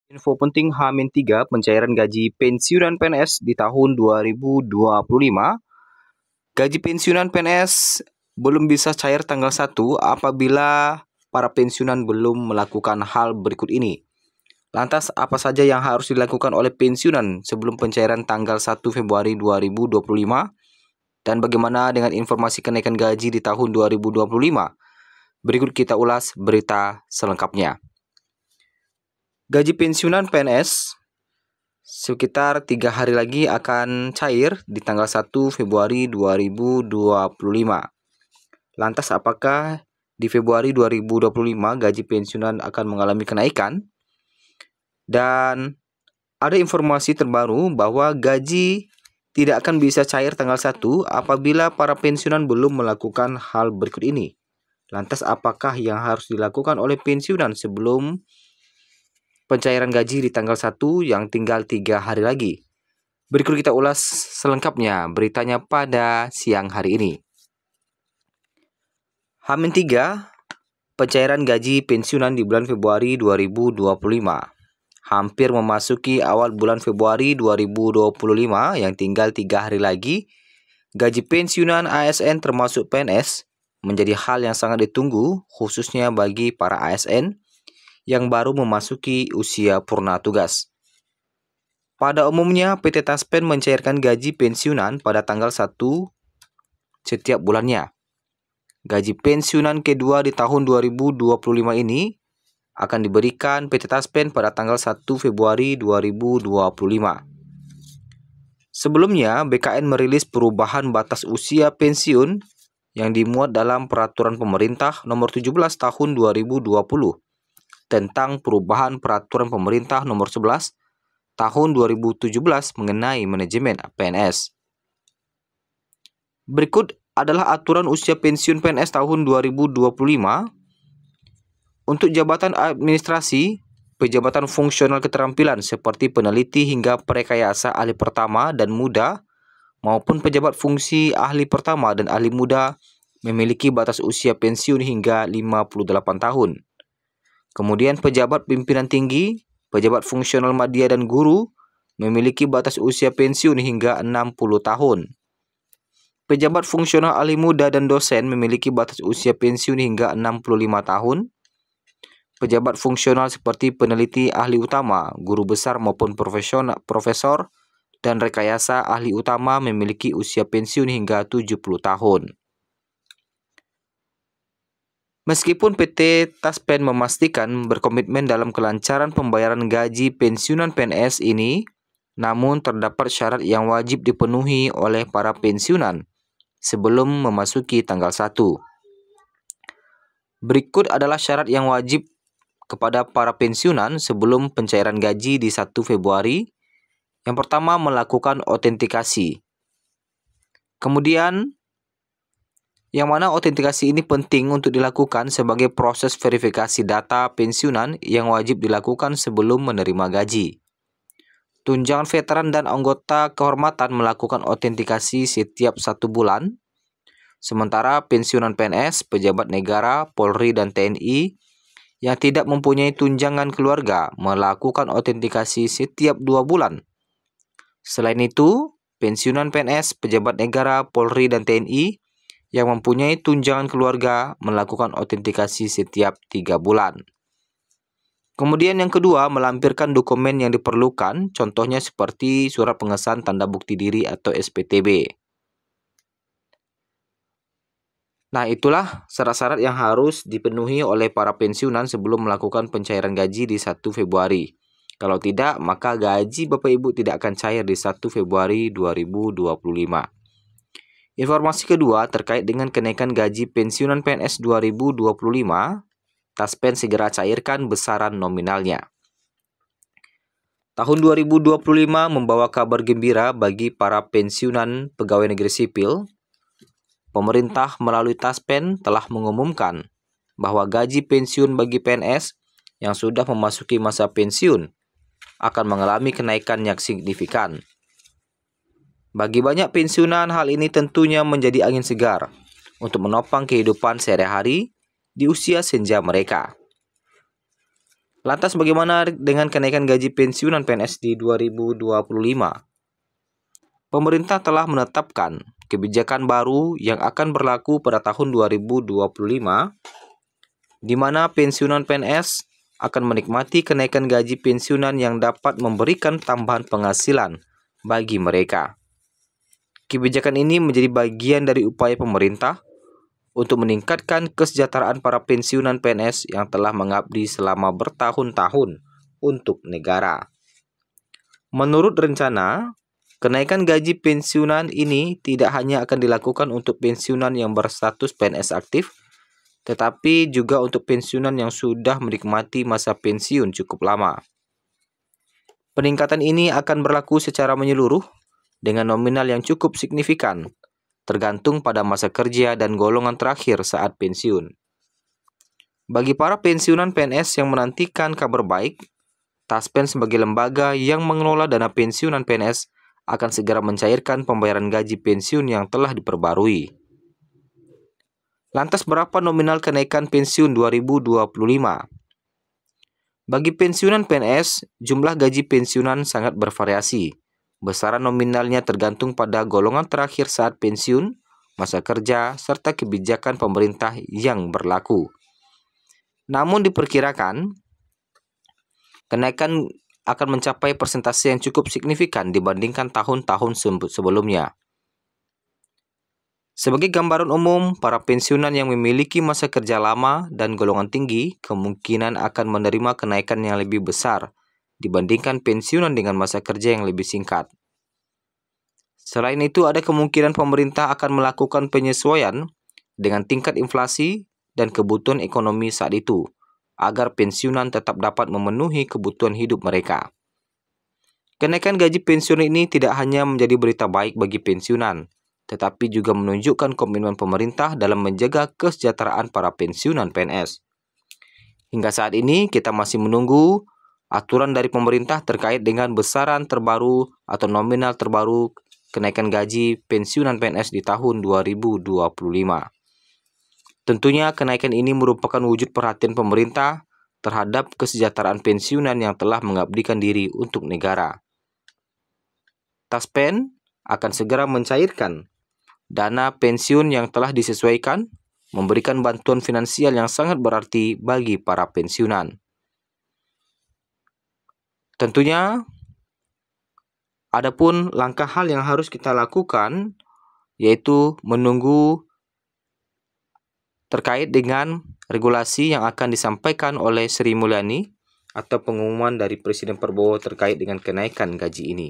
Info penting H-3 pencairan gaji pensiunan PNS di tahun 2025. Gaji pensiunan PNS belum bisa cair tanggal 1 apabila para pensiunan belum melakukan hal berikut ini. Lantas apa saja yang harus dilakukan oleh pensiunan sebelum pencairan tanggal 1 Februari 2025? Dan bagaimana dengan informasi kenaikan gaji di tahun 2025? Berikut kita ulas berita selengkapnya. Gaji pensiunan PNS sekitar 3 hari lagi akan cair di tanggal 1 Februari 2025. Lantas apakah di Februari 2025 gaji pensiunan akan mengalami kenaikan? Dan ada informasi terbaru bahwa gaji tidak akan bisa cair tanggal 1 apabila para pensiunan belum melakukan hal berikut ini. Lantas apakah yang harus dilakukan oleh pensiunan sebelum pencairan gaji di tanggal 1 yang tinggal 3 hari lagi? Berikut kita ulas selengkapnya beritanya pada siang hari ini. H-3 pencairan gaji pensiunan di bulan Februari 2025. Hampir memasuki awal bulan Februari 2025 yang tinggal 3 hari lagi, gaji pensiunan ASN termasuk PNS menjadi hal yang sangat ditunggu khususnya bagi para ASN yang baru memasuki usia purna tugas. Pada umumnya, PT Taspen mencairkan gaji pensiunan pada tanggal 1 setiap bulannya. Gaji pensiunan kedua di tahun 2025 ini akan diberikan PT Taspen pada tanggal 1 Februari 2025. Sebelumnya, BKN merilis perubahan batas usia pensiun yang dimuat dalam Peraturan Pemerintah Nomor 17 Tahun 2020 tentang perubahan Peraturan Pemerintah Nomor 11 Tahun 2017 mengenai manajemen PNS. Berikut adalah aturan usia pensiun PNS tahun 2025. Untuk jabatan administrasi, pejabatan fungsional keterampilan seperti peneliti hingga perekayasa ahli pertama dan muda, maupun pejabat fungsi ahli pertama dan ahli muda memiliki batas usia pensiun hingga 58 tahun. Kemudian pejabat pimpinan tinggi, pejabat fungsional media dan guru memiliki batas usia pensiun hingga 60 tahun. Pejabat fungsional ahli muda dan dosen memiliki batas usia pensiun hingga 65 tahun. Pejabat fungsional seperti peneliti ahli utama, guru besar maupun profesor dan rekayasa ahli utama memiliki usia pensiun hingga 70 tahun. Meskipun PT Taspen memastikan berkomitmen dalam kelancaran pembayaran gaji pensiunan PNS ini, namun terdapat syarat yang wajib dipenuhi oleh para pensiunan sebelum memasuki tanggal 1. Berikut adalah syarat yang wajib kepada para pensiunan sebelum pencairan gaji di 1 Februari. Yang pertama, melakukan autentikasi. Kemudian, yang mana autentikasi ini penting untuk dilakukan sebagai proses verifikasi data pensiunan yang wajib dilakukan sebelum menerima gaji. Tunjangan veteran dan anggota kehormatan melakukan autentikasi setiap 1 bulan. Sementara pensiunan PNS, pejabat negara, Polri, dan TNI yang tidak mempunyai tunjangan keluarga melakukan autentikasi setiap 2 bulan. Selain itu, pensiunan PNS, pejabat negara, Polri, dan TNI yang mempunyai tunjangan keluarga melakukan autentikasi setiap 3 bulan. Kemudian yang kedua, melampirkan dokumen yang diperlukan, contohnya seperti surat pengesahan tanda bukti diri atau SPTB. Nah, itulah syarat-syarat yang harus dipenuhi oleh para pensiunan sebelum melakukan pencairan gaji di 1 Februari. Kalau tidak, maka gaji Bapak Ibu tidak akan cair di 1 Februari 2025. Informasi kedua terkait dengan kenaikan gaji pensiunan PNS 2025, Taspen segera cairkan besaran nominalnya. Tahun 2025 membawa kabar gembira bagi para pensiunan pegawai negeri sipil. Pemerintah melalui Taspen telah mengumumkan bahwa gaji pensiun bagi PNS yang sudah memasuki masa pensiun akan mengalami kenaikan yang signifikan. Bagi banyak pensiunan, hal ini tentunya menjadi angin segar untuk menopang kehidupan sehari-hari di usia senja mereka. Lantas bagaimana dengan kenaikan gaji pensiunan PNS di 2025? Pemerintah telah menetapkan kebijakan baru yang akan berlaku pada tahun 2025, di mana pensiunan PNS akan menikmati kenaikan gaji pensiunan yang dapat memberikan tambahan penghasilan bagi mereka. Kebijakan ini menjadi bagian dari upaya pemerintah untuk meningkatkan kesejahteraan para pensiunan PNS yang telah mengabdi selama bertahun-tahun untuk negara. Menurut rencana, kenaikan gaji pensiunan ini tidak hanya akan dilakukan untuk pensiunan yang berstatus PNS aktif, tetapi juga untuk pensiunan yang sudah menikmati masa pensiun cukup lama. Peningkatan ini akan berlaku secara menyeluruh dengan nominal yang cukup signifikan, tergantung pada masa kerja dan golongan terakhir saat pensiun. Bagi para pensiunan PNS yang menantikan kabar baik, Taspen sebagai lembaga yang mengelola dana pensiunan PNS akan segera mencairkan pembayaran gaji pensiun yang telah diperbarui. Lantas berapa nominal kenaikan pensiun 2025? Bagi pensiunan PNS, jumlah gaji pensiunan sangat bervariasi. Besaran nominalnya tergantung pada golongan terakhir saat pensiun, masa kerja, serta kebijakan pemerintah yang berlaku. Namun diperkirakan, kenaikan akan mencapai persentase yang cukup signifikan dibandingkan tahun-tahun sebelumnya. Sebagai gambaran umum, para pensiunan yang memiliki masa kerja lama dan golongan tinggi kemungkinan akan menerima kenaikan yang lebih besar dibandingkan pensiunan dengan masa kerja yang lebih singkat. Selain itu, ada kemungkinan pemerintah akan melakukan penyesuaian dengan tingkat inflasi dan kebutuhan ekonomi saat itu, agar pensiunan tetap dapat memenuhi kebutuhan hidup mereka. Kenaikan gaji pensiun ini tidak hanya menjadi berita baik bagi pensiunan, tetapi juga menunjukkan komitmen pemerintah dalam menjaga kesejahteraan para pensiunan PNS. Hingga saat ini, kita masih menunggu aturan dari pemerintah terkait dengan besaran terbaru atau nominal terbaru kenaikan gaji pensiunan PNS di tahun 2025. Tentunya kenaikan ini merupakan wujud perhatian pemerintah terhadap kesejahteraan pensiunan yang telah mengabdikan diri untuk negara. Taspen akan segera mencairkan dana pensiun yang telah disesuaikan, memberikan bantuan finansial yang sangat berarti bagi para pensiunan. Tentunya, adapun langkah hal yang harus kita lakukan, yaitu menunggu terkait dengan regulasi yang akan disampaikan oleh Sri Mulyani atau pengumuman dari Presiden Prabowo terkait dengan kenaikan gaji ini.